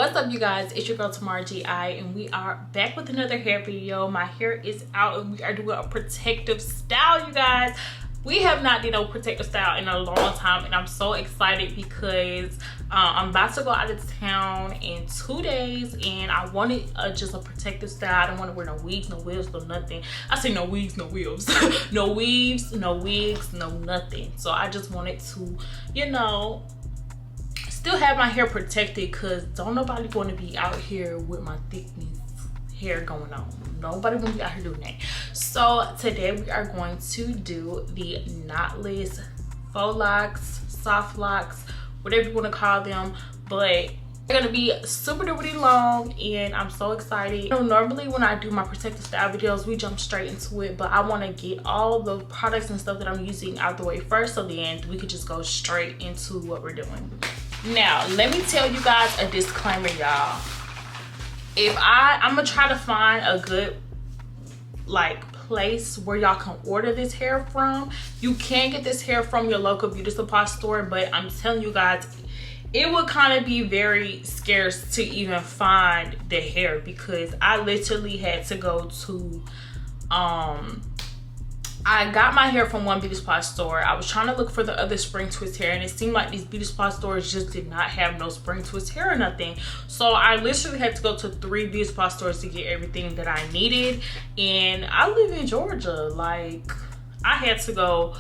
What's up, you guys? It's your girl Tamara GI, and we are back with another hair video. My hair is out and we are doing a protective style, you guys. We have not done a protective style in a long time, and I'm so excited because I'm about to go out of town in 2 days, and I wanted just a protective style. I don't want to wear no wigs, no wigs, no nothing. I say no wigs, no wigs. No weaves, no wigs, no nothing. So I just wanted to, you know, still have my hair protected, because don't nobody want to be out here with my thickness hair going on. Nobody want to be out here doing that. So today we are going to do the knotless faux locks, soft locks, whatever you want to call them, but they're gonna be super duper long, and I'm so excited. You know, normally when I do my protective style videos, we jump straight into it, but I want to get all the products and stuff that I'm using out the way first, so then we could just go straight into what we're doing. Now let me tell you guys a disclaimer, y'all. If I'm gonna try to find a good place where y'all can order this hair from. You can get this hair from your local beauty supply store, but I'm telling you guys, it would kind of be very scarce to even find the hair, because I literally had to go to I got my hair from one beauty supply store. I was trying to look for the other spring twist hair, and it seemed like these beauty supply stores just did not have no spring twist hair or nothing. So I literally had to go to 3 beauty supply stores to get everything that I needed. And I live in Georgia. Like, I had to go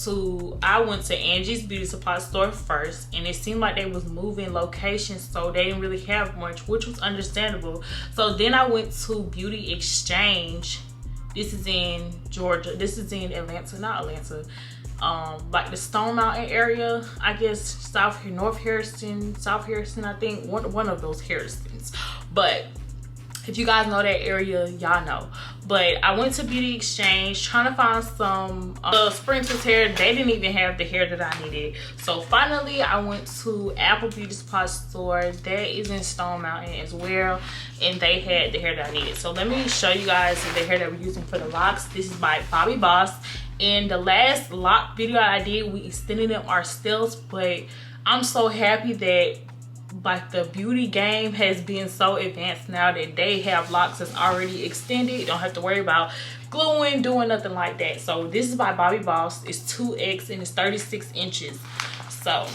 to, I went to Angie's beauty supply store first, and it seemed like they was moving locations, so they didn't really have much, which was understandable. So then I went to Beauty Exchange. This is in Georgia. This is in Atlanta, not Atlanta. Like the Stone Mountain area, I guess, North Harrison, South Harrison, I think, one of those Harrisons. But if you guys know that area, y'all know. But I went to Beauty Exchange trying to find some spring twist hair. They didn't even have the hair that I needed. So finally, I went to Apple Beauty Supply store. That is in Stone Mountain as well, and they had the hair that I needed. So let me show you guys the hair that we're using for the locks. This is by Bobbi Boss. In the last lock video I did, we extended them ourselves, but I'm so happy that like the beauty game has been so advanced now that they have locks that's already extended. You don't have to worry about gluing, doing nothing like that. So this is by Bobbi Boss. It's 2X and it's 36 inches. So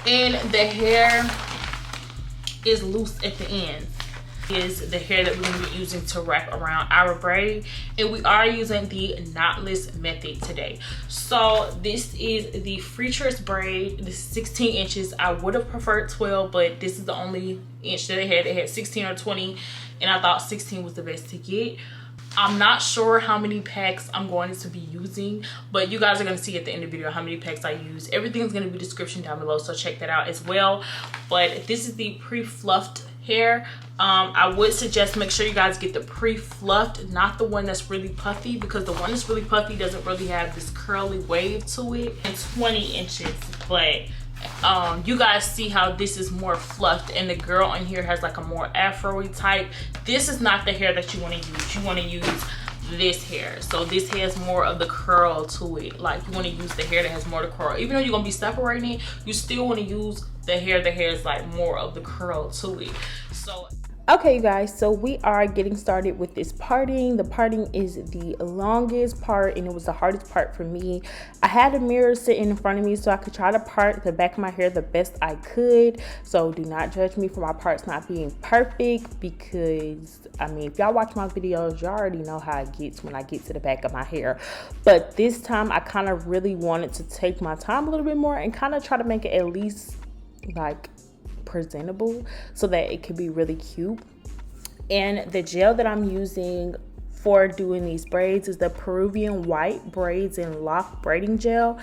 and the hair is loose at the end. Is the hair that we're going to be using to wrap around our braid, and we are using the knotless method today. So this is the Freetress braid. This is 16 inches. I would have preferred 12, but this is the only inch that they had. They had 16 or 20, and I thought 16 was the best to get. I'm not sure how many packs I'm going to be using, but you guys are going to see at the end of the video how many packs I use. Everything's going to be description down below, so check that out as well. But this is the pre-fluffed hair. I would suggest make sure you guys get the pre-fluffed, not the one that's really puffy, because the one that's really puffy doesn't really have this curly wave to it. And 20 inches, but you guys see how this is more fluffed, and the girl in here has like a more afro-y type. This is not the hair that you want to use. You want to use this hair. So this has more of the curl to it. Like, you want to use the hair that has more of the curl. Even though you're gonna be separating it, you still want to use the hair that has like more of the curl to it. So okay, you guys, so we are getting started with this parting. The parting is the longest part, and it was the hardest part for me. I had a mirror sitting in front of me so I could try to part the back of my hair the best I could. So do not judge me for my parts not being perfect, because I mean, if y'all watch my videos, y'all already know how it gets when I get to the back of my hair. But this time I kind of really wanted to take my time a little bit more and kind of try to make it at least like presentable, so that it could be really cute. And the gel that I'm using for doing these braids is the Peruvian white braids and lock braiding gel.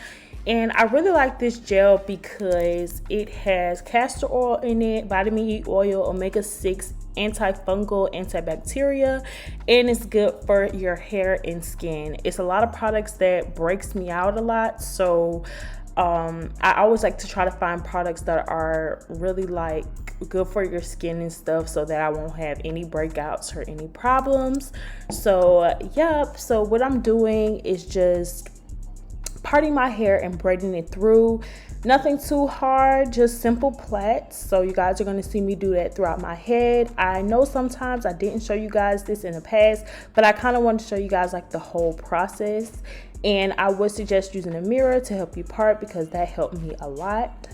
And I really like this gel because it has castor oil in it, vitamin E oil, omega-6, antifungal, antibacteria, and it's good for your hair and skin. It's a lot of products that breaks me out a lot, so I always like to try to find products that are really like good for your skin and stuff, so that I won't have any breakouts or any problems. So yep, so what I'm doing is just parting my hair and braiding it through. Nothing too hard, just simple plaits. So you guys are going to see me do that throughout my head. I know sometimes I didn't show you guys this in the past, but I kind of want to show you guys like the whole process. And I would suggest using a mirror to help you part because that helped me a lot.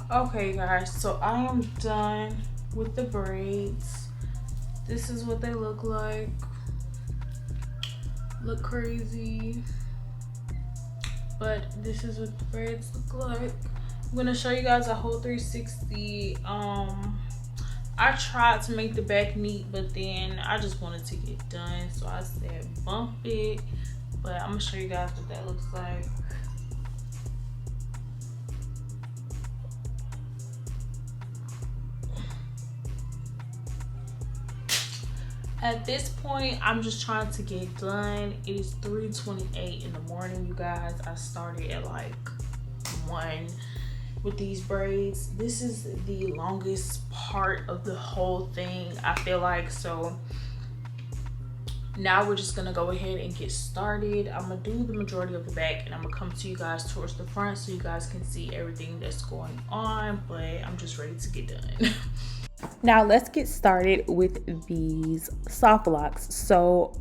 Okay guys, so I am done with the braids. This is what they look like. Look crazy, but this is what the braids look like. I'm gonna show you guys a whole 360. I tried to make the back neat, but then I just wanted to get done, so I said bump it. But I'm gonna show you guys what that looks like. At this point, I'm just trying to get done. It is 3:28 in the morning, you guys. I started at like 1 with these braids. This is the longest part of the whole thing, I feel like. So now we're just gonna go ahead and get started. I'm gonna do the majority of the back and I'm gonna come to you guys towards the front so you guys can see everything that's going on, but I'm just ready to get done. Now let's get started with these soft locks. So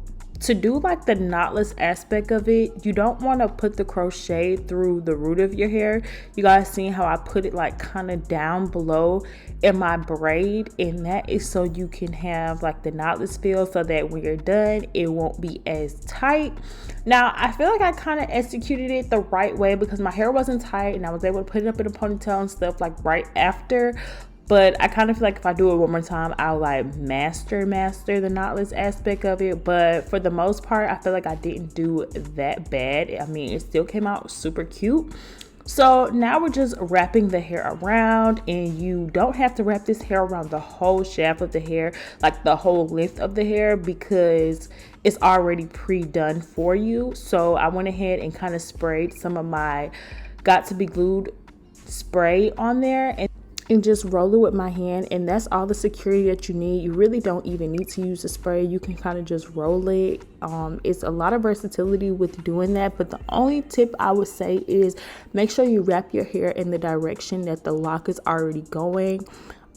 to do like the knotless aspect of it, you don't want to put the crochet through the root of your hair. You guys see how I put it like kind of down below in my braid, and that is so you can have like the knotless feel, so that when you're done it won't be as tight. Now I feel like I kind of executed it the right way because my hair wasn't tight and I was able to put it up in a ponytail and stuff like right after. But I kind of feel like if I do it one more time, I'll like master the knotless aspect of it. But for the most part, I feel like I didn't do that bad. I mean, it still came out super cute. So now we're just wrapping the hair around, and you don't have to wrap this hair around the whole shaft of the hair, like the whole length of the hair, because it's already pre-done for you. So I went ahead and kind of sprayed some of my Got to Be Glued spray on there, and just roll it with my hand, and that's all the security that you need. You really don't even need to use a spray. You can kind of just roll it. It's a lot of versatility with doing that, but the only tip I would say is make sure you wrap your hair in the direction that the lock is already going,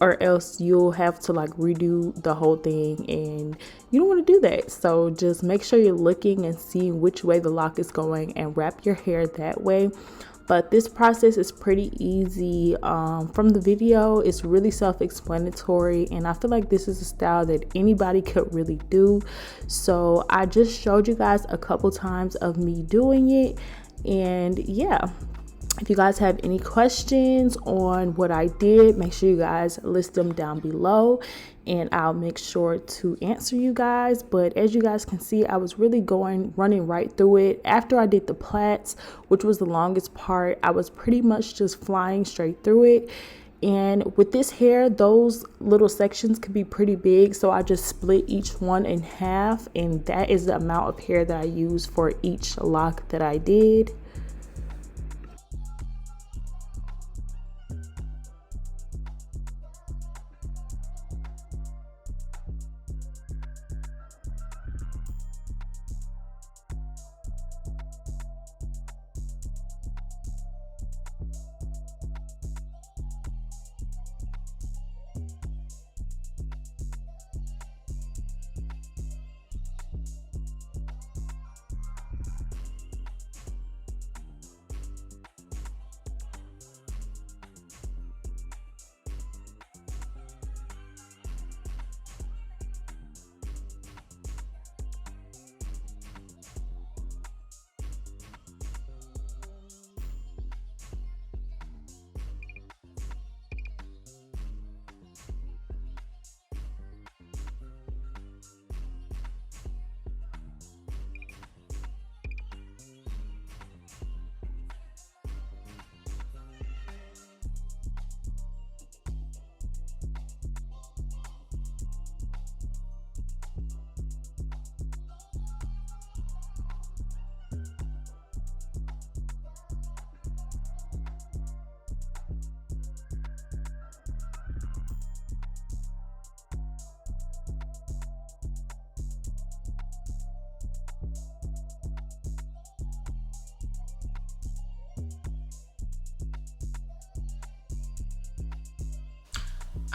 or else you'll have to like redo the whole thing, and you don't want to do that. So just make sure you're looking and seeing which way the lock is going and wrap your hair that way. But this process is pretty easy. From the video, it's really self-explanatory, and I feel like this is a style that anybody could really do. So I just showed you guys a couple times of me doing it, and yeah. If you guys have any questions on what I did, make sure you guys list them down below and I'll make sure to answer you guys. But as you guys can see, I was really running right through it. After I did the plaits, which was the longest part, I was pretty much just flying straight through it. And with this hair, those little sections could be pretty big, so I just split each one in half, and that is the amount of hair that I used for each lock that I did.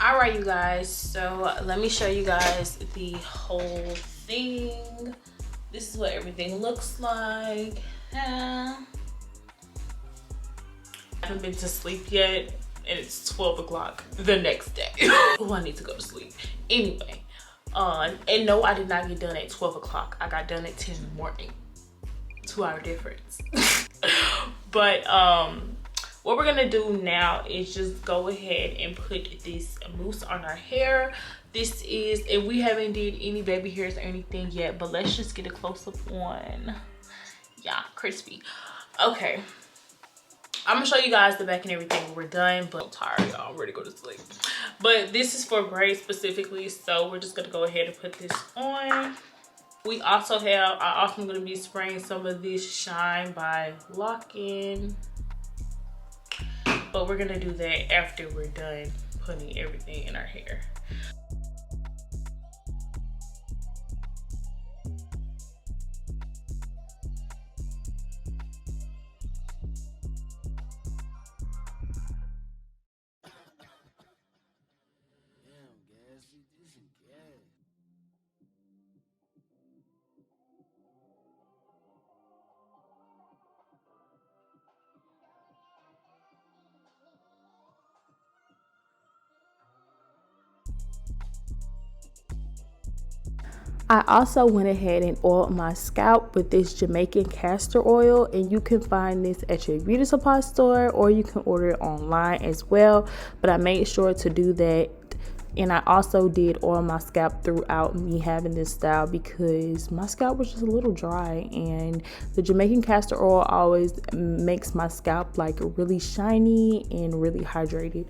All right, you guys, so let me show you guys the whole thing. This is what everything looks like. I haven't been to sleep yet, and it's 12 o'clock the next day. Oh, I need to go to sleep. Anyway, and no, I did not get done at 12 o'clock. I got done at 10 in the morning. 2-hour difference. But what we're gonna do now is just go ahead and put this mousse on our hair. This is, and we haven't did any baby hairs or anything yet, but let's just get a close-up on. Yeah, crispy. Okay, I'm gonna show you guys the back and everything when we're done, but I'm tired, y'all. I'm ready to go to sleep. But this is for braids specifically, so we're just gonna go ahead and put this on. We also have, I also am gonna be spraying some of this Shine by Lock-In, but we're gonna do that after we're done putting everything in our hair. I also went ahead and oiled my scalp with this Jamaican castor oil, and you can find this at your beauty supply store or you can order it online as well, but I made sure to do that. And I also did oil my scalp throughout me having this style because my scalp was just a little dry, and the Jamaican castor oil always makes my scalp like really shiny and really hydrated.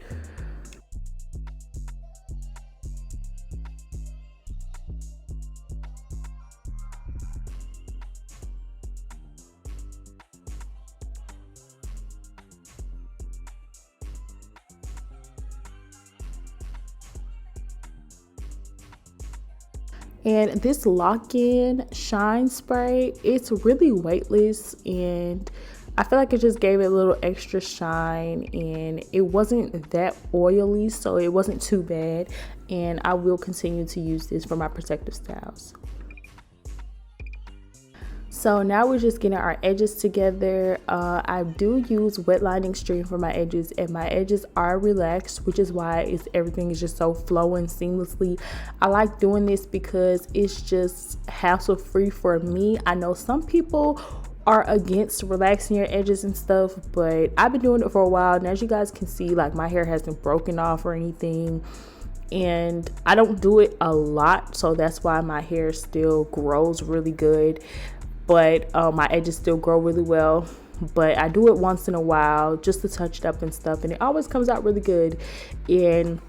And this Lock-In Shine Spray, it's really weightless, and I feel like it just gave it a little extra shine, and it wasn't that oily, so it wasn't too bad. And I will continue to use this for my protective styles. So now we're just getting our edges together. I do use Wetline Extreme for my edges, and my edges are relaxed, which is why everything is just so flowing seamlessly. I like doing this because it's just hassle free for me. I know some people are against relaxing your edges and stuff, but I've been doing it for a while, and as you guys can see, like, my hair hasn't broken off or anything, and I don't do it a lot, so that's why my hair still grows really good, but my edges still grow really well. But I do it once in a while just to touch it up and stuff, and it always comes out really good. And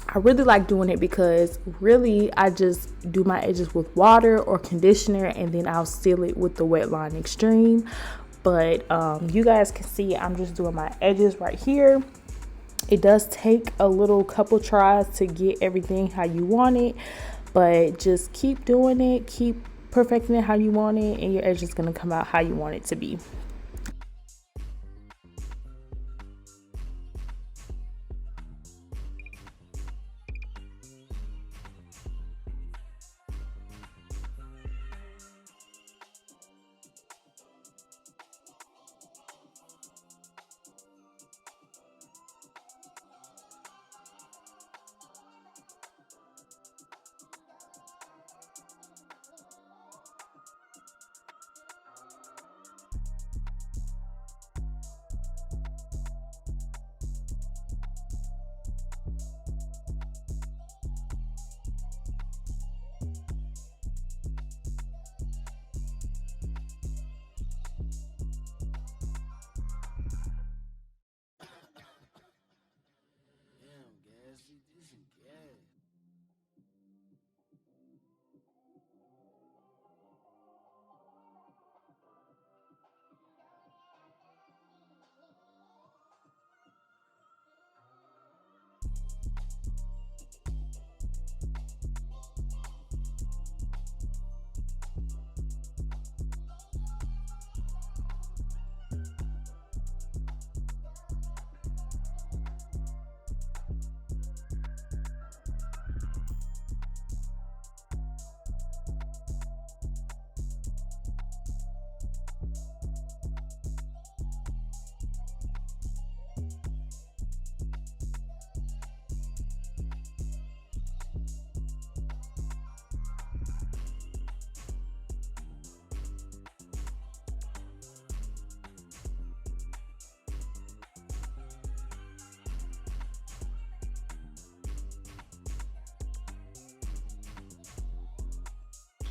I really like doing it because really I just do my edges with water or conditioner, and then I'll seal it with the Wetline Extreme. But you guys can see I'm just doing my edges right here. It does take a little couple tries to get everything how you want it, but just keep doing it, keep perfecting it how you want it, and your edge is going to come out how you want it to be.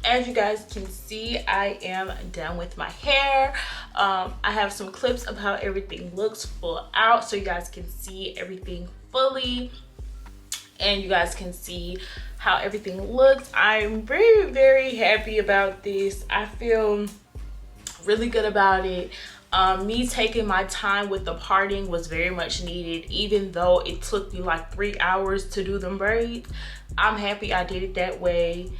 as you guys can see, I am done with my hair. I have some clips of how everything looks full out so you guys can see everything fully, and you guys can see how everything looks. I'm very, very happy about this. I feel really good about it. Me taking my time with the parting was very much needed, even though it took me like 3 hours to do them braids. I'm happy I did it that way,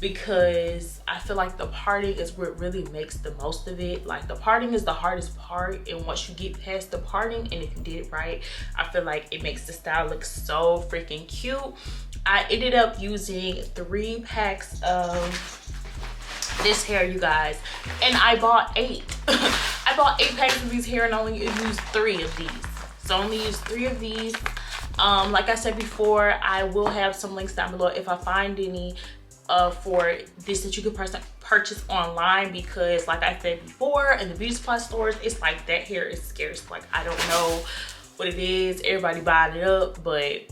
because I feel like the parting is what really makes the most of it. Like, the parting is the hardest part, and once you get past the parting, and if you did it right, I feel like it makes the style look so freaking cute. I ended up using 3 packs of this hair, you guys, and I bought 8. I bought 8 packs of these hair and only used 3 of these. So I only used 3 of these. Like I said before, I will have some links down below if I find any for this that you can purchase online, because like I said before, in the beauty supply stores, it's like that hair is scarce. Like, I don't know what it is, everybody buying it up, but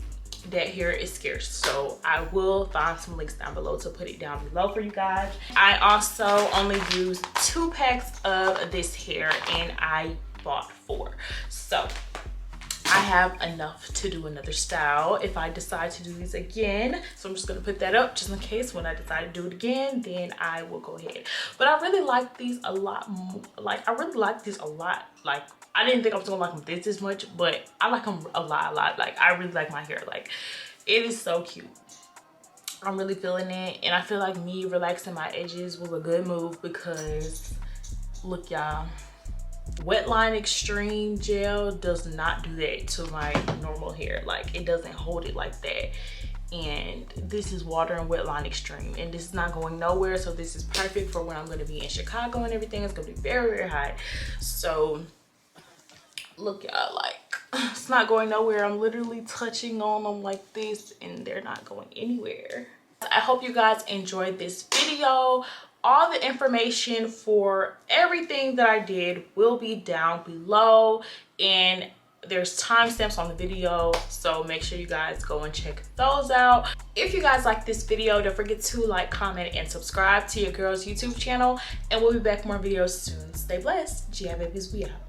that hair is scarce. So I will find some links down below to put it down below for you guys. I also only used 2 packs of this hair, and I bought 4. So I have enough to do another style if I decide to do these again. So I'm just gonna put that up just in case when I decide to do it again, then I will go ahead. But I really like these a lot more. Like, I really like these a lot. Like, I didn't think I was gonna like them this much, but I like them a lot. Like, I really like my hair. Like, it is so cute. I'm really feeling it, and I feel like me relaxing my edges was a good move, because look, y'all, Wetline Extreme Gel does not do that to my normal hair. Like, it doesn't hold it like that. And this is Water and Wetline Extreme, and this is not going nowhere. So this is perfect for when I'm going to be in Chicago and everything. It's going to be very, very hot. So look, y'all, like, it's not going nowhere. I'm literally touching on them like this, and they're not going anywhere. I hope you guys enjoyed this video. All the information for everything that I did will be down below, and there's timestamps on the video, so make sure you guys go and check those out. If you guys like this video, don't forget to like, comment, and subscribe to your girl's YouTube channel, and we'll be back with more videos soon. Stay blessed. GI babies, we out.